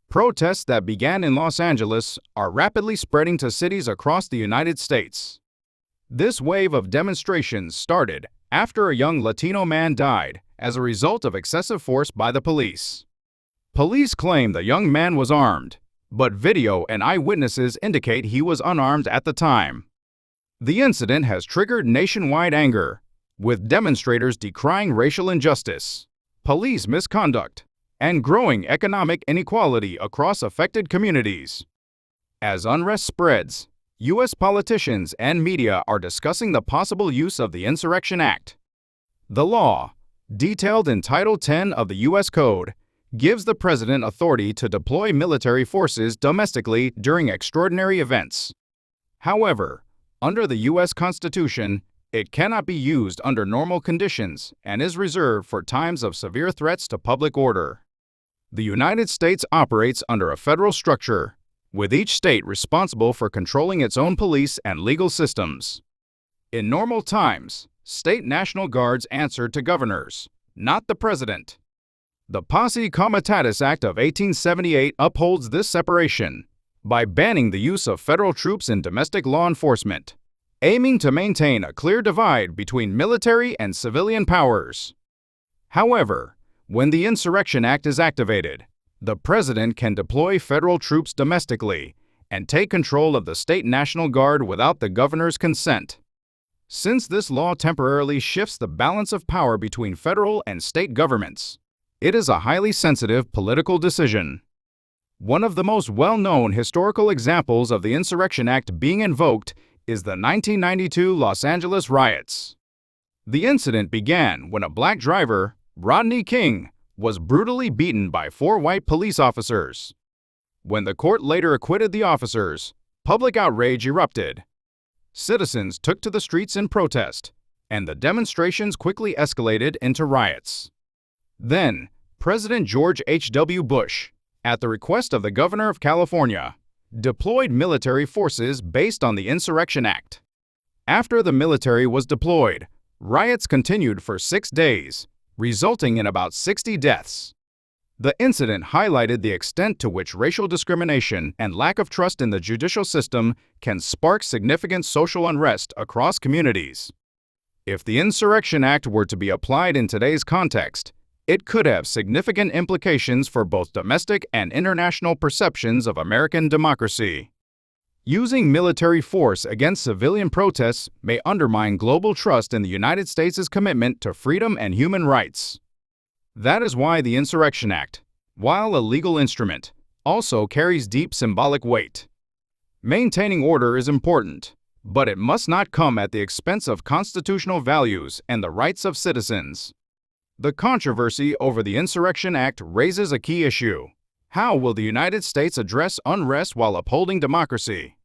Protests that began in Los Angeles are rapidly spreading to cities across the United States. This wave of demonstrations started after a young Latino man died as a result of excessive force by the police. Police claim the young man was armed, but video and eyewitnesses indicate he was unarmed at the time. The incident has triggered nationwide anger, with demonstrators decrying racial injustice, police misconduct, and growing economic inequality across affected communities. As unrest spreads, U.S. politicians and media are discussing the possible use of the Insurrection Act. The law, detailed in Title 10 of the U.S. Code, gives the president authority to deploy military forces domestically during extraordinary events. However, under the U.S. Constitution, it cannot be used under normal conditions and is reserved for times of severe threats to public order. The United States operates under a federal structure, with each state responsible for controlling its own police and legal systems. In normal times, state National Guards answer to governors, not the president. The Posse Comitatus Act of 1878 upholds this separation by banning the use of federal troops in domestic law enforcement, aiming to maintain a clear divide between military and civilian powers. However, when the Insurrection Act is activated, the president can deploy federal troops domestically and take control of the state National Guard without the governor's consent. Since this law temporarily shifts the balance of power between federal and state governments, it is a highly sensitive political decision. One of the most well-known historical examples of the Insurrection Act being invoked is the 1992 Los Angeles riots. The incident began when a black driver, Rodney King, was brutally beaten by 4 white police officers. When the court later acquitted the officers, public outrage erupted. Citizens took to the streets in protest, and the demonstrations quickly escalated into riots. Then, President George H.W. Bush, at the request of the governor of California, deployed military forces based on the Insurrection Act. After the military was deployed, riots continued for 6 days, resulting in about 60 deaths. The incident highlighted the extent to which racial discrimination and lack of trust in the judicial system can spark significant social unrest across communities. If the Insurrection Act were to be applied in today's context, it could have significant implications for both domestic and international perceptions of American democracy. Using military force against civilian protests may undermine global trust in the United States' commitment to freedom and human rights. That is why the Insurrection Act, while a legal instrument, also carries deep symbolic weight. Maintaining order is important, but it must not come at the expense of constitutional values and the rights of citizens. The controversy over the Insurrection Act raises a key issue. How will the United States address unrest while upholding democracy?